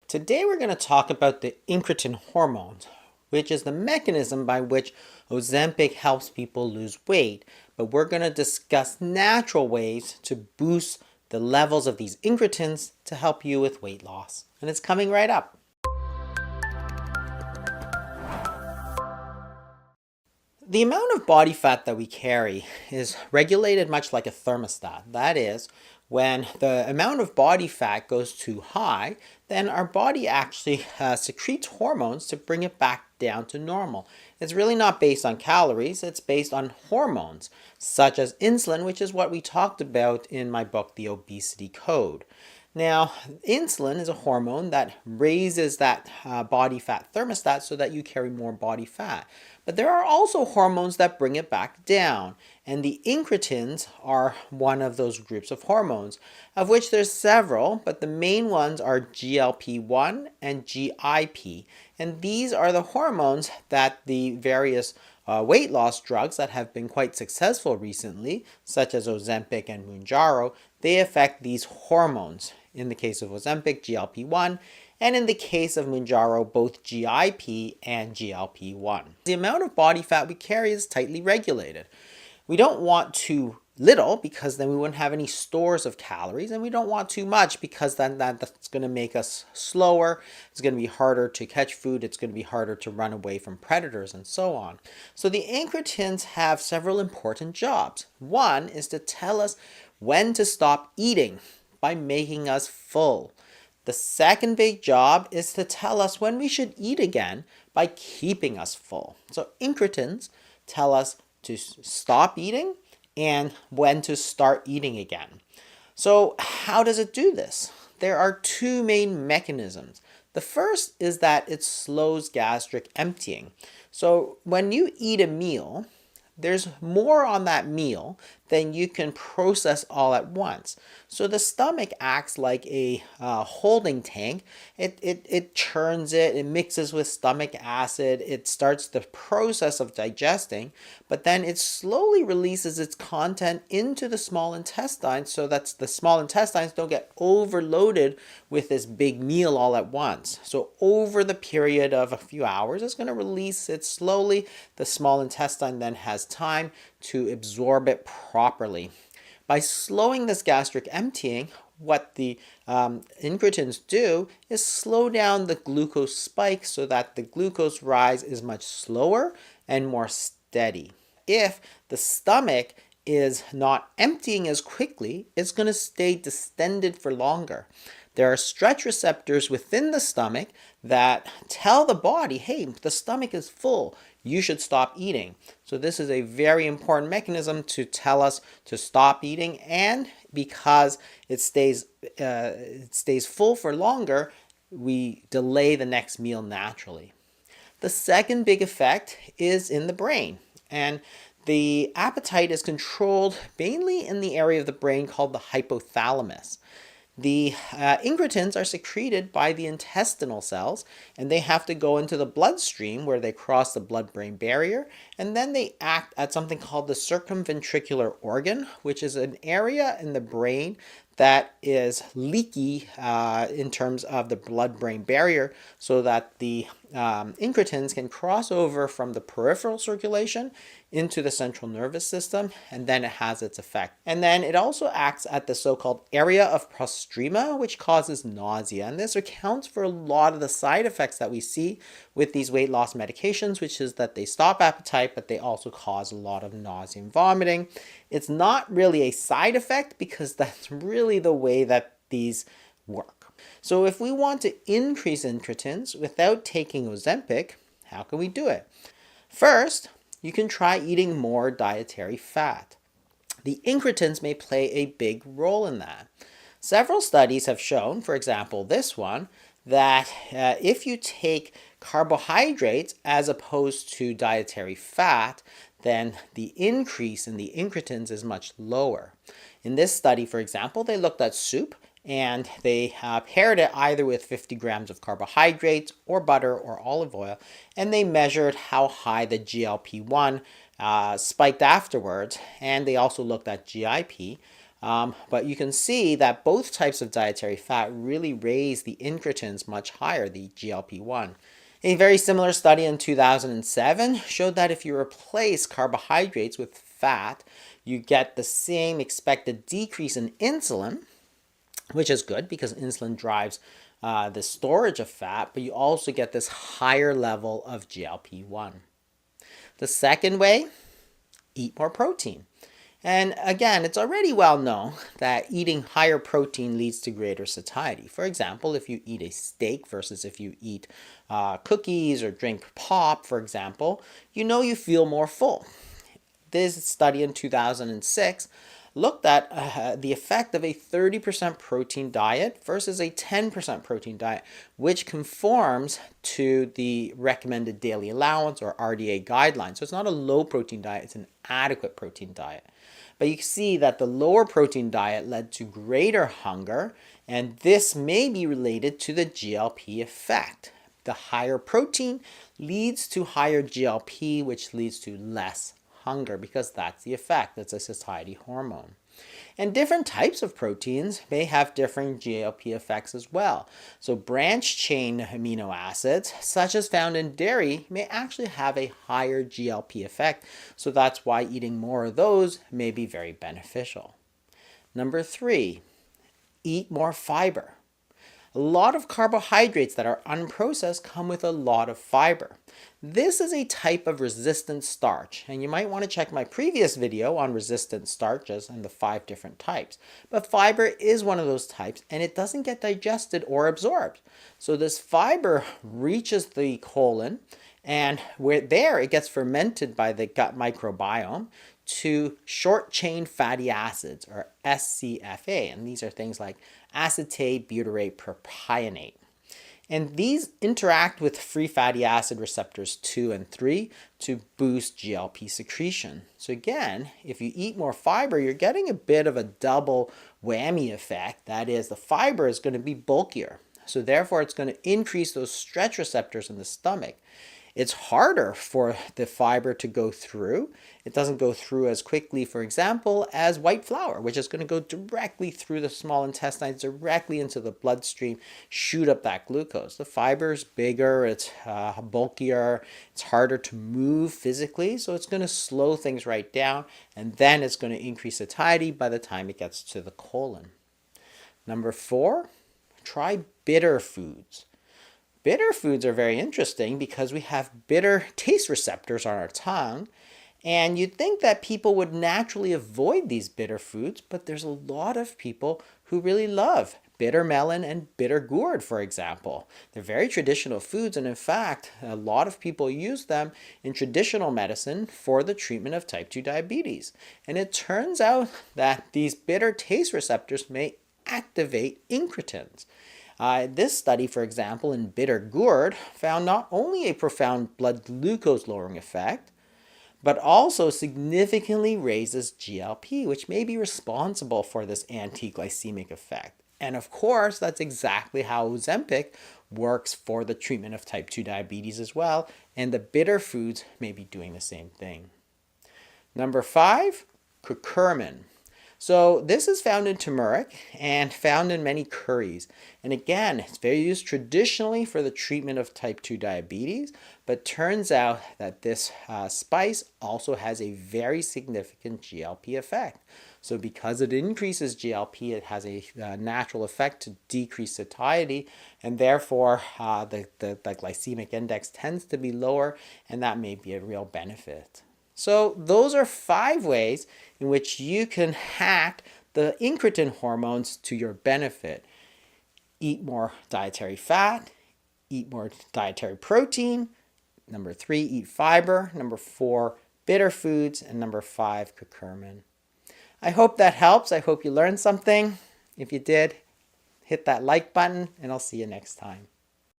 Today we're going to talk about the incretin hormones, which is the mechanism by which Ozempic helps people lose weight. But we're going to discuss natural ways to boost the levels of these incretins to help you with weight loss. And it's coming right up. The amount of body fat that we carry is regulated much like a thermostat. That is, when the amount of body fat goes too high, then our body actually secretes hormones to bring it back down to normal. It's really not based on calories, it's based on hormones, such as insulin, which is what we talked about in my book, The Obesity Code. Now, insulin is a hormone that raises that body fat thermostat so that you carry more body fat. But there are also hormones that bring it back down, and the incretins are one of those groups of hormones, of which there's several, but the main ones are GLP-1 and GIP, and these are the hormones that the various weight loss drugs that have been quite successful recently, such as Ozempic and Mounjaro, they affect these hormones. In the case of Ozempic, GLP-1, and in the case of Mounjaro, both GIP and GLP-1. The amount of body fat we carry is tightly regulated. We don't want too little because then we wouldn't have any stores of calories, and we don't want too much because then that's going to make us slower. It's going to be harder to catch food. It's going to be harder to run away from predators and so on. So the incretins have several important jobs. One is to tell us when to stop eating by making us full. The second big job is to tell us when we should eat again by keeping us full. So incretins tell us to stop eating and when to start eating again. So how does it do this? There are two main mechanisms. The first is that it slows gastric emptying. So when you eat a meal, there's more on that meal than you can process all at once. So the stomach acts like a holding tank. It churns it, it mixes with stomach acid, it starts the process of digesting, but then it slowly releases its content into the small intestine so that the small intestines don't get overloaded with this big meal all at once. So over the period of a few hours, it's going to release it slowly. The small intestine then has time to absorb it properly. By slowing this gastric emptying, what the incretins do is slow down the glucose spike so that the glucose rise is much slower and more steady. If the stomach is not emptying as quickly, it's going to stay distended for longer. There are stretch receptors within the stomach that tell the body, hey, the stomach is full, you should stop eating. So this is a very important mechanism to tell us to stop eating, and because it stays full for longer, we delay the next meal naturally. The second big effect is in the brain, and the appetite is controlled mainly in the area of the brain called the hypothalamus. The incretins are secreted by the intestinal cells, and they have to go into the bloodstream where they cross the blood-brain barrier, and then they act at something called the circumventricular organ, which is an area in the brain that is leaky in terms of the blood-brain barrier, so that the incretins can cross over from the peripheral circulation into the central nervous system, and then it has its effect. And then it also acts at the so-called area of postrema, which causes nausea. And this accounts for a lot of the side effects that we see with these weight loss medications, which is that they stop appetite, but they also cause a lot of nausea and vomiting. It's not really a side effect because that's really the way that these work. So if we want to increase incretins without taking Ozempic, how can we do it? First, you can try eating more dietary fat. The incretins may play a big role in that. Several studies have shown, for example this one, that if you take carbohydrates as opposed to dietary fat, then the increase in the incretins is much lower. In this study, for example, they looked at soup, and they paired it either with 50 grams of carbohydrates or butter or olive oil, and they measured how high the GLP-1 spiked afterwards, and they also looked at GIP But you can see that both types of dietary fat really raise the incretins much higher, the GLP-1. A very similar study in 2007 showed that if you replace carbohydrates with fat, you get the same expected decrease in insulin, which is good because insulin drives the storage of fat, but you also get this higher level of GLP-1. The second way, eat more protein. And again, it's already well known that eating higher protein leads to greater satiety. For example, if you eat a steak versus if you eat cookies or drink pop, for example, you feel more full. This study in 2006 looked at the effect of a 30% protein diet versus a 10% protein diet, which conforms to the recommended daily allowance or RDA guidelines. So it's not a low protein diet, it's an adequate protein diet. But you see that the lower protein diet led to greater hunger, and this may be related to the GLP effect. The higher protein leads to higher GLP, which leads to less hunger because that's the effect. It's a satiety hormone. And different types of proteins may have different GLP effects as well. So branched chain amino acids, such as found in dairy, may actually have a higher GLP effect. So that's why eating more of those may be very beneficial. Number 3, eat more fiber. A lot of carbohydrates that are unprocessed come with a lot of fiber. This is a type of resistant starch, and you might want to check my previous video on resistant starches and the 5 different types. But fiber is one of those types, and it doesn't get digested or absorbed. So this fiber reaches the colon, and there it gets fermented by the gut microbiome to short-chain fatty acids, or SCFA, and these are things like acetate butyrate propionate. And these interact with free fatty acid receptors 2 and 3 to boost GLP secretion. So again, if you eat more fiber, you're getting a bit of a double whammy effect. That is, the fiber is going to be bulkier. So therefore, it's going to increase those stretch receptors in the stomach. It's harder for the fiber to go through. It doesn't go through as quickly, for example, as white flour, which is going to go directly through the small intestines, directly into the bloodstream, shoot up that glucose. The fiber is bigger, it's bulkier, it's harder to move physically, so it's going to slow things right down, and then it's going to increase satiety by the time it gets to the colon. Number 4, try bitter foods. Bitter foods are very interesting because we have bitter taste receptors on our tongue, and you'd think that people would naturally avoid these bitter foods, but there's a lot of people who really love bitter melon and bitter gourd, for example. They're very traditional foods, and in fact, a lot of people use them in traditional medicine for the treatment of type 2 diabetes. And it turns out that these bitter taste receptors may activate incretins. This study, for example, in bitter gourd found not only a profound blood glucose lowering effect, but also significantly raises GLP, which may be responsible for this anti-glycemic effect. And of course, that's exactly how Ozempic works for the treatment of type 2 diabetes as well, and the bitter foods may be doing the same thing. Number 5, curcumin. So this is found in turmeric and found in many curries. And again, it's very used traditionally for the treatment of type 2 diabetes, but turns out that this spice also has a very significant GLP effect. So because it increases GLP, it has a natural effect to decrease satiety, and therefore the glycemic index tends to be lower, and that may be a real benefit. So those are 5 ways in which you can hack the incretin hormones to your benefit. Eat more dietary fat, eat more dietary protein. Number 3, eat fiber. Number 4, bitter foods. And number 5, curcumin. I hope that helps. I hope you learned something. If you did, hit that like button, and I'll see you next time.